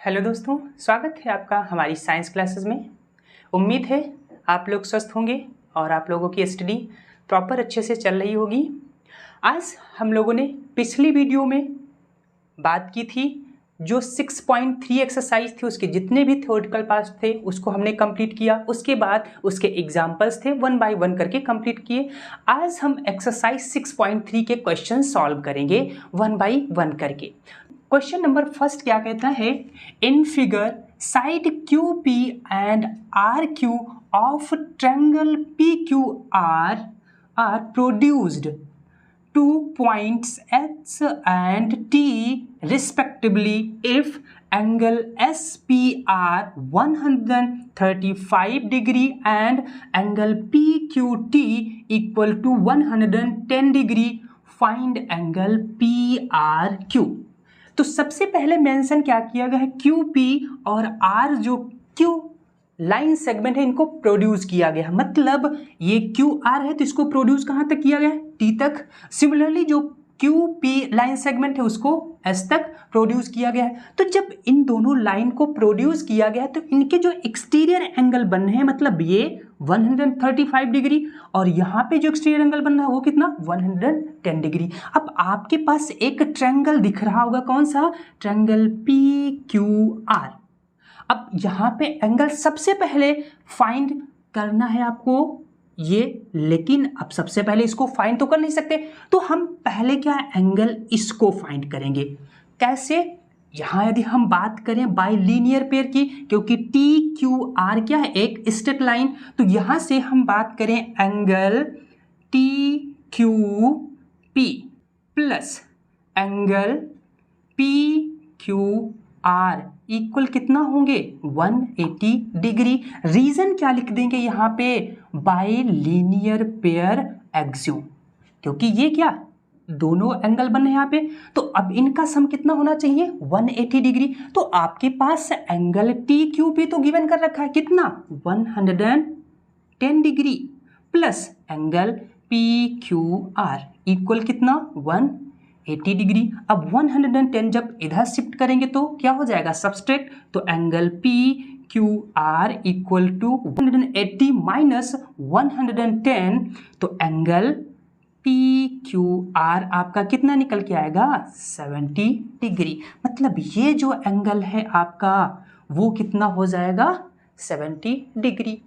Hello दोस्तों, स्वागत है आपका हमारी साइंस क्लासेस में। उम्मीद है आप लोग स्वस्थ होंगे और आप लोगों की स्टडी प्रॉपर अच्छे से चल रही होगी। आज हम लोगों ने पिछली वीडियो में बात की थी, जो 6.3 एक्सरसाइज थी उसके जितने भी थ्योरेटिकल पार्ट्स थे उसको हमने कंप्लीट किया। उसके बाद उसके एग्जाम्पल्स थे, 1 बाय 1 करके कंप्लीट किए। आज हम एक्सरसाइज 6.3 के क्वेश्चन सॉल्व करेंगे 1 बाय 1 करके। क्वेश्चन नंबर फर्स्ट क्या कहता है, in figure side Q P and R Q of triangle P Q R produced 2 points H and T respectively if angle SPR 135 degree and angle PQT equal to 110 degree, find angle PRQ। तो सबसे पहले mention क्या किया गया है, QP और R जो Q line segment है इनको प्रोड्यूस किया गया है। मतलब ये QR है तो इसको प्रोड्यूस कहां तक किया गया है, T तक। सिमिलरली जो QP लाइन सेगमेंट है उसको S तक प्रोड्यूस किया गया है। तो जब इन दोनों लाइन को प्रोड्यूस किया गया है तो इनके जो एक्सटीरियर एंगल बन रहे हैं, मतलब ये 135 डिग्री और यहाँ पे जो एक्सटीरियर एंगल बन रहा है वो कितना, 110 डिग्री। अब आपके पास एक ट्रायंगल दिख रहा होगा, कौन सा, ट्रायंगल PQR। अब यहाँ पे एंगल सबसे पहले फाइंड करना है आपको ये, लेकिन अब सबसे पहले इसको फाइंड तो कर नहीं सकते, तो हम पहले क्या एंगल इसको फाइंड करेंगे। कैसे, यहाँ यदि हम बात करें बाय लीनियर पेयर की, क्योंकि TQR क्या है, एक स्ट्रेट लाइन, तो यहाँ से हम बात करें angle TQP plus angle PQR equal कितना होंगे, 180 डिग्री। रीजन क्या लिख देंगे यहाँ पे, बाय लीनियर पेयर एक्सियोम, क्योंकि ये क्या दोनों एंगल बन रहे हैं यहाँ पे, तो अब इनका सम कितना होना चाहिए, 180 डिग्री। तो आपके पास एंगल TQP तो गिवन कर रखा है, कितना, 110 degree plus angle PQR equal कितना, 180 डिग्री। अब 110 जब इधर शिफ्ट करेंगे तो क्या हो जाएगा, सबट्रैक्ट, तो angle PQR equal to 180 minus 110, तो एंगल PQR आपका कितना निकल के आएगा, 70 डिग्री। मतलब ये जो एंगल है आपका वो कितना हो जाएगा, 70 डिग्री।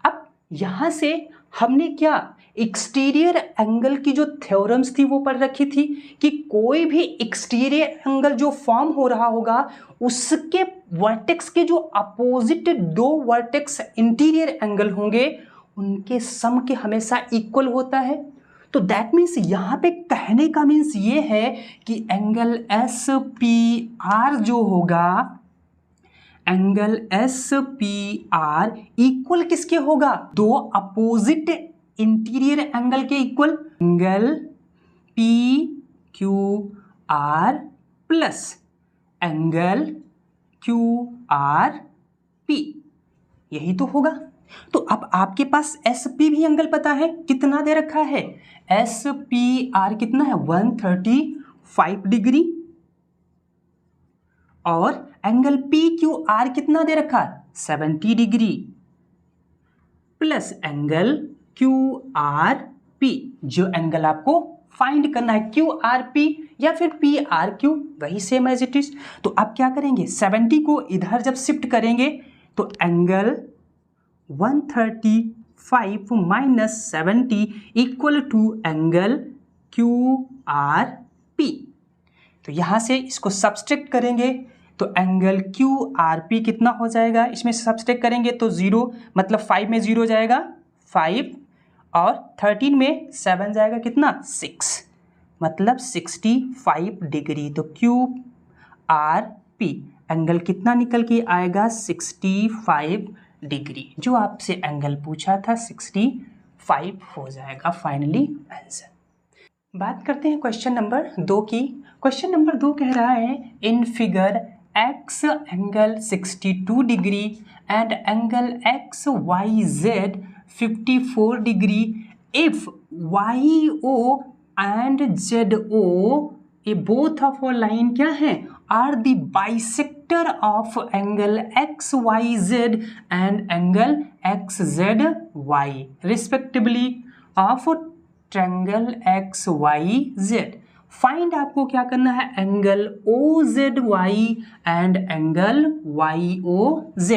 अब यहाँ से हमने क्या एक्सटीरियर एंगल की जो थ्योरम्स थी वो पढ़ रखी थी, कि कोई भी एक्सटीरियर एंगल जो फॉर्म हो रहा होगा उसके वर्टेक्स के जो अपोजिट दो वर्टेक्स इंटीरियर एंगल होंगे उनके सम के हमेशा इक्वल होता है। तो दैट मीन्स यहाँ पे कहने का मीन्स ये है कि एंगल SPR जो होगा, एंगल SPR इक्वल किसके होगा, दो अपोजिट इंटीरियर एंगल के equal, angle PQR plus angle QRP, यही तो होगा। तो अब आपके पास SP भी एंगल पता है, कितना दे रखा है, SPR कितना है, 135 डिग्री, और एंगल PQR कितना दे रखा है, 70 डिग्री प्लस एंगल QRP, जो एंगल आपको फाइंड करना है, QRP या फिर PRQ, वही सेम एज इट इज। तो अब क्या करेंगे, 70 को इधर जब शिफ्ट करेंगे तो angle 135 minus 70 equal to angle QRP। तो यहाँ से इसको सब्सट्रैक्ट करेंगे तो एंगल QRP कितना हो जाएगा, इसमें सब्सट्रैक्ट करेंगे तो 0, मतलब 5 में 0 जाएगा 5 और 13 में 7 जाएगा कितना, 6, मतलब 65 डिग्री। तो QRP एंगल कितना निकल के आएगा, 65 डिग्री। जो आपसे एंगल पूछा था 65 हो जाएगा फाइनली आंसर। बात करते हैं क्वेश्चन नंबर 2 की। क्वेश्चन नंबर 2 कह रहा है, in figure X angle 62 degree and angle XYZ 54 degree if YO and ZO ये बोथ ऑफ लाइन क्या है, are the bisector of angle XYZ and angle XZY respectively of triangle XYZ. Find आपको क्या करना है, angle OZY and angle YOZ।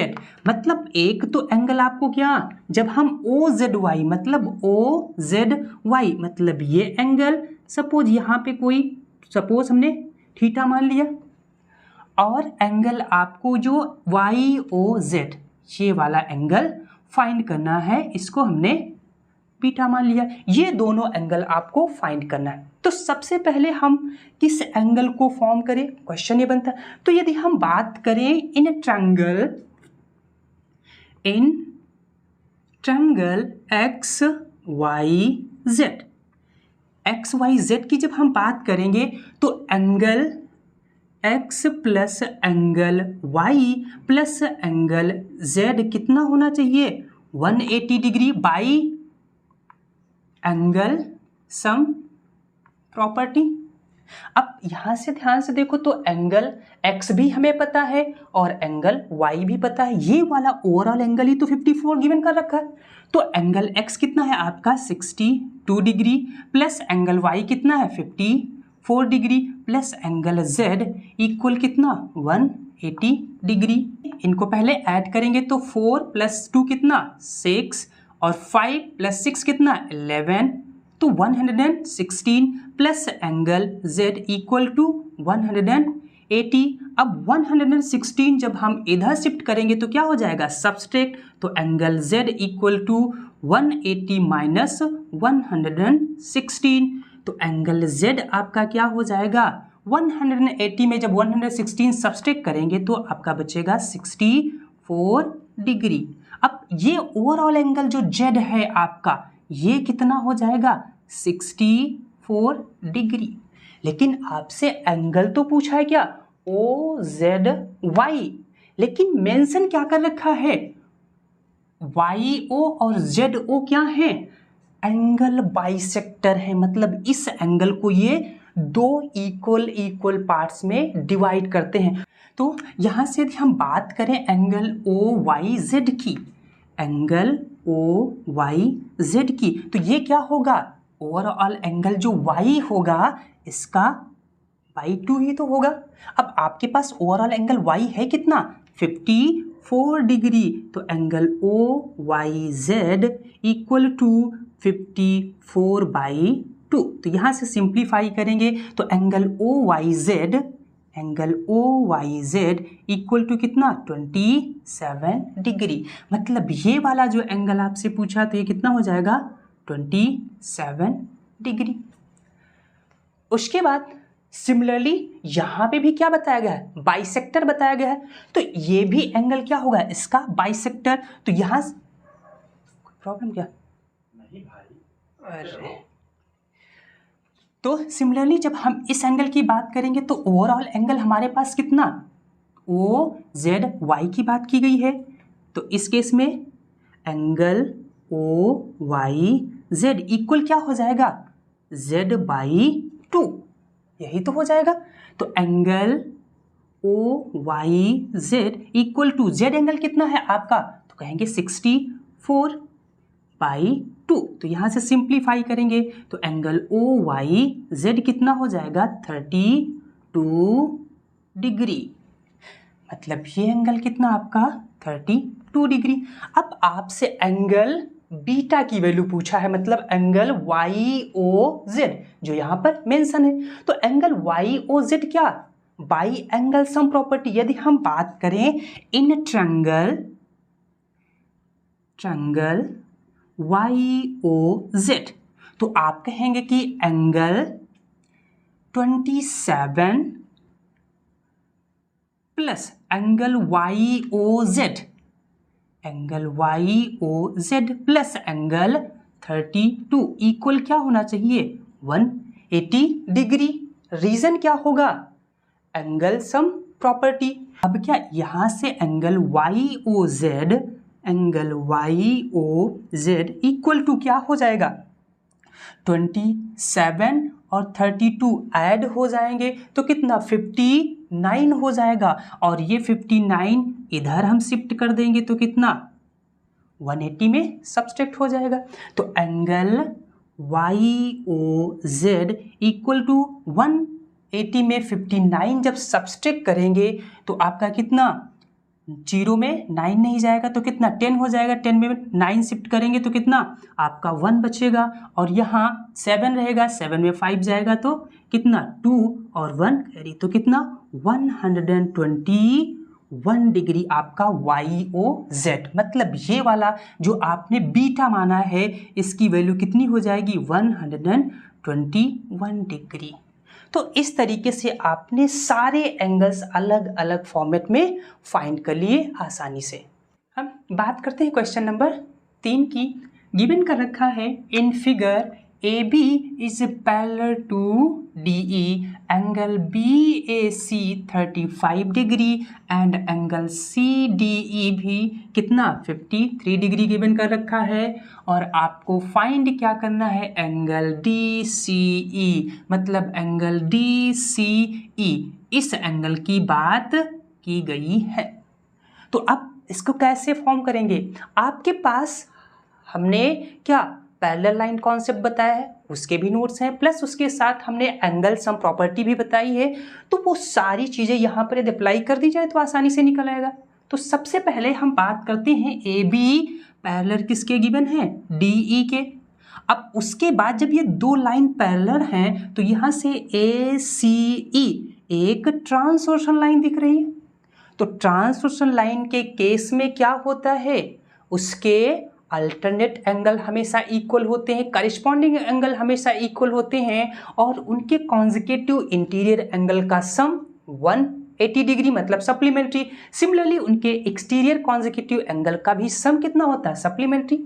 मतलब एक तो एंगल आपको क्या, जब हम OZY मतलब OZY मतलब ये एंगल, सपोज यहाँ पे कोई, सपोज हमने थीटा मान लिया, और एंगल आपको जो YOZ ये वाला एंगल फाइंड करना है, इसको हमने बीटा मान लिया। ये दोनों एंगल आपको फाइंड करना है। तो सबसे पहले हम किस एंगल को फॉर्म करें, क्वेश्चन ये बनता है। तो यदि हम बात करें इन ट्रायंगल XYZ की जब हम बात करेंगे तो angle X plus angle Y plus angle Z कितना होना चाहिए, 180 degree by angle sum property. अब यहाँ से ध्यान से देखो तो एंगल X भी हमें पता है और एंगल Y भी पता है। ये वाला ओवरऑल एंगल ही तो 54 गिवन कर रखा है। तो एंगल X कितना है आपका 62 डिग्री प्लस एंगल Y कितना है 54 degree plus angle Z equal कितना 180 डिग्री। इनको पहले ऐड करेंगे तो 4 + 2 कितना 6 और 5 + 6 कितना 11, तो 116 plus angle Z equal to 180। अब 116 जब हम इधर शिफ्ट करेंगे तो क्या हो जाएगा सब्सट्रैक्ट, तो angle Z equal to 180 minus 116, तो एंगल Z आपका क्या हो जाएगा 180 में जब 116 सब्सट्रैक्ट करेंगे तो आपका बचेगा 64 डिग्री। अब ये ओवरऑल एंगल जो Z है आपका ये कितना हो जाएगा 64 डिग्री। लेकिन आपसे एंगल तो पूछा है क्या OZY, लेकिन मेंशन क्या कर रखा है YO और ZO क्या है एंगल बाइसेक्टर है। मतलब इस एंगल को ये दो इक्वल पार्ट्स में डिवाइड करते हैं। तो यहाँ से यदि हम बात करें एंगल OYZ की, एंगल OYZ की, तो ये क्या होगा ओवरऑल एंगल जो Y होगा इसका बाई 2 ही तो होगा। अब आपके पास ओवरऑल एंगल Y है कितना 54 डिग्री, तो एंगल OYZ इक्वल टू 54/2। तो यहाँ से सिंप्लीफाई करेंगे तो एंगल OYZ इक्वल टू कितना 27 डिग्री। मतलब ये वाला जो एंगल आपसे पूछा तो ये कितना हो जाएगा 27 डिग्री। उसके बाद सिमिलरली यहाँ पे भी क्या बताया गया है बाइसेक्टर बताया गया है, तो ये भी एंगल क्या होगा इसका बाइसेक्टर। तो यहाँ प्रॉब्लम क्या नहीं भाई, अरे तो सिमिलरली जब हम इस एंगल की बात करेंगे तो ओवरऑल एंगल हमारे पास कितना OZY की बात की गई है, तो इस केस में एंगल OYZ इक्वल क्या हो जाएगा Z/2, यही तो हो जाएगा। तो angle OYZ equal to Z angle कितना है आपका, तो कहेंगे 64/2। तो यहाँ से सिंप्लीफाई करेंगे तो एंगल OYZ कितना हो जाएगा 32 डिग्री। मतलब ये एंगल कितना आपका 32 डिग्री। अब आपसे एंगल बीटा की वैल्यू पूछा है, मतलब एंगल YOZ जो यहाँ पर मेंशन है। तो एंगल YOZ क्या बाई एंगल सम प्रॉपर्टी। यदि हम बात करें इन ट्रायंगल YOZ तो आप कहेंगे कि angle 27 plus angle YOZ plus angle 32 equal क्या होना चाहिए 180 डिग्री। रीजन क्या होगा एंगल सम प्रॉपर्टी। अब क्या यहाँ से एंगल YOZ इक्वल टू क्या हो जाएगा 27 और 32 ऐड हो जाएंगे तो कितना 50 9 हो जाएगा और ये 59 इधर हम शिफ्ट कर देंगे तो कितना 180 में सब्सट्रैक्ट हो जाएगा। तो एंगल YOZ इक्वल टू 180 में 59 जब सब्सट्रैक्ट करेंगे तो आपका कितना 0 में 9 नहीं जाएगा तो कितना 10 हो जाएगा। 10 में 9 शिफ्ट करेंगे तो कितना आपका 1 बचेगा और यहाँ 7 रहेगा, 7 में 5 जाएगा तो कितना 2 और 1 कैरी तो कितना 121 डिग्री आपका YOZ। मतलब ये वाला जो आपने बीटा माना है इसकी वैल्यू कितनी हो जाएगी 121 डिग्री। तो इस तरीके से आपने सारे एंगल्स अलग अलग फॉर्मेट में फाइंड कर लिए आसानी से। हम बात करते हैं क्वेश्चन नंबर 3 की। गिवन कर रखा है in figure AB is parallel to DE, angle BAC 35 degree and angle CDE भी कितना 53 डिग्री गिवन कर रखा है और आपको फाइंड क्या करना है एंगल DCE, मतलब एंगल DCE इस एंगल की बात की गई है। तो अब इसको कैसे फॉर्म करेंगे, आपके पास हमने क्या पैरेलल लाइन कॉन्सेप्ट बताया है उसके भी नोट्स हैं, प्लस उसके साथ हमने एंगल सम प्रॉपर्टी भी बताई है। तो वो सारी चीज़ें यहाँ पर यदि अप्लाई कर दी जाए तो आसानी से निकल आएगा। तो सबसे पहले हम बात करते हैं AB पैरेलल किसके गिवन है DE के। अब उसके बाद जब ये दो लाइन पैरेलल हैं तो यहाँ से ACE एक ट्रांसवर्सल लाइन दिख रही है। तो ट्रांसवर्सल लाइन के केस में क्या होता है, उसके अल्टरनेट एंगल हमेशा इक्वल होते हैं, करिस्पॉन्डिंग एंगल हमेशा इक्वल होते हैं और उनके कॉन्जिक्यूटिव इंटीरियर एंगल का सम 180 डिग्री मतलब सप्लीमेंट्री। सिमिलरली उनके एक्सटीरियर कॉन्जिक्यूटिव एंगल का भी सम कितना होता है सप्लीमेंट्री।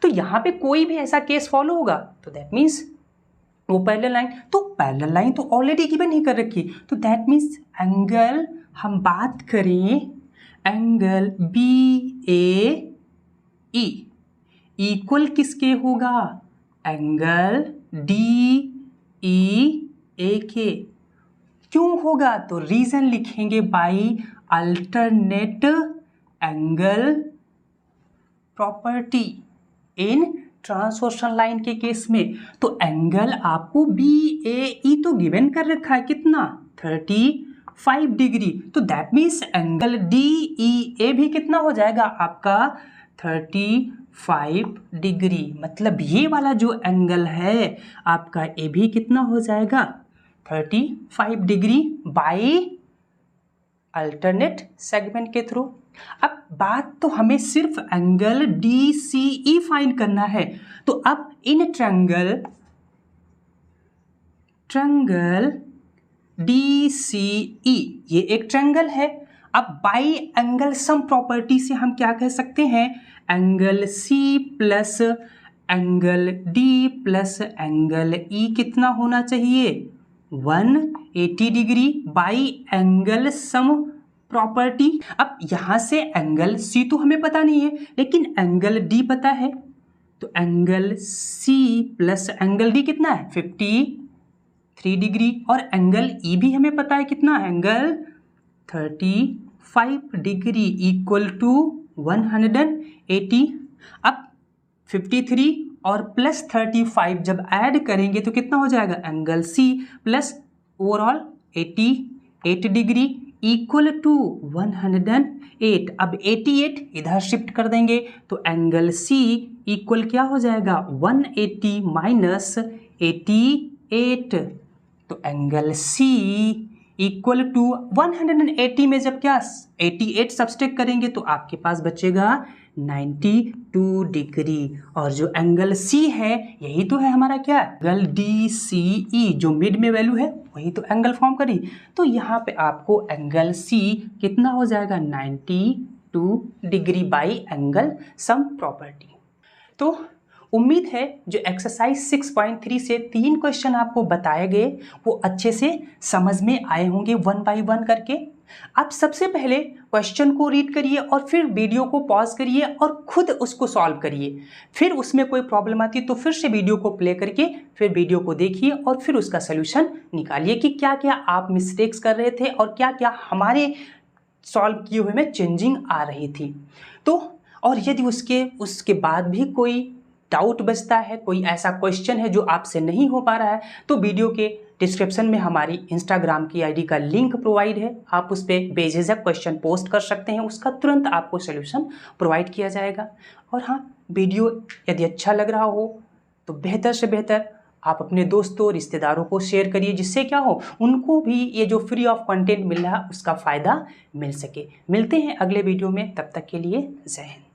तो यहाँ पे कोई भी ऐसा केस फॉलो होगा तो दैट मीन्स वो पैरेलल लाइन, तो पैरेलल लाइन तो ऑलरेडी गिवन ही कर रखी, तो दैट मीन्स एंगल हम बात करें एंगल BAE इक्वल किसके होगा एंगल DEA के। क्यों होगा तो रीजन लिखेंगे by alternate angle property in transversal line के केस में। तो एंगल आपको BAE तो गिवन कर रखा है कितना 35 डिग्री, तो दैट मीन्स एंगल DEA भी कितना हो जाएगा आपका 35 डिग्री। मतलब ये वाला जो एंगल है आपका ए भी कितना हो जाएगा 35 डिग्री बाई अल्टरनेट सेगमेंट के थ्रू। अब बात तो हमें सिर्फ एंगल DCE फाइंड करना है। तो अब इन ट्रायंगल DCE ये एक ट्रायंगल है। अब बाई एंगल सम प्रॉपर्टी से हम क्या कह सकते हैं angle C plus angle D plus angle E कितना होना चाहिए 180 degree by angle sum property. अब यहाँ से एंगल C तो हमें पता नहीं है लेकिन एंगल D पता है, तो angle C plus angle D कितना है 53 डिग्री और एंगल E भी हमें पता है कितना एंगल 35 डिग्री इक्वल टू 180। अब 53 और प्लस 35 जब ऐड करेंगे तो कितना हो जाएगा angle C plus overall 88 degree equal to 108। अब 88 इधर शिफ्ट कर देंगे तो एंगल C इक्वल क्या हो जाएगा 180 माइनस 88। तो एंगल C इक्वल टू 180 में जब क्या 88 सब्सट्रैक्ट करेंगे तो आपके पास बचेगा 92 डिग्री। और जो एंगल C है यही तो है हमारा क्या एंगल DCE, जो मिड में वैल्यू है वही तो एंगल फॉर्म करी। तो यहाँ पे आपको एंगल C कितना हो जाएगा 92 degree by angle sum property. तो उम्मीद है जो एक्सरसाइज 6.3 से 3 क्वेश्चन आपको बताए गए वो अच्छे से समझ में आए होंगे वन बाय वन करके। आप सबसे पहले क्वेश्चन को रीड करिए और फिर वीडियो को पॉज करिए और खुद उसको सॉल्व करिए। फिर उसमें कोई प्रॉब्लम आती है तो फिर से वीडियो को प्ले करके फिर वीडियो को देखिए और फिर उसका सलूशन निकालिए कि क्या क्या आप मिस्टेक्स कर रहे थे और क्या क्या हमारे सॉल्व किए हुए में चेंजिंग आ रही थी। तो और यदि उसके बाद भी कोई डाउट बचता है, कोई ऐसा क्वेश्चन है जो आपसे नहीं हो पा रहा है, तो वीडियो के डिस्क्रिप्शन में हमारी इंस्टाग्राम की आईडी का लिंक प्रोवाइड है, आप उस पर बेझिझक क्वेश्चन पोस्ट कर सकते हैं, उसका तुरंत आपको सलूशन प्रोवाइड किया जाएगा। और हाँ, वीडियो यदि अच्छा लग रहा हो तो बेहतर से बेहतर आप अपने दोस्तों रिश्तेदारों को शेयर करिए, जिससे क्या हो उनको भी ये जो फ्री ऑफ कंटेंट मिल रहा है उसका फ़ायदा मिल सके। मिलते हैं अगले वीडियो में, तब तक के लिए जय हिंद।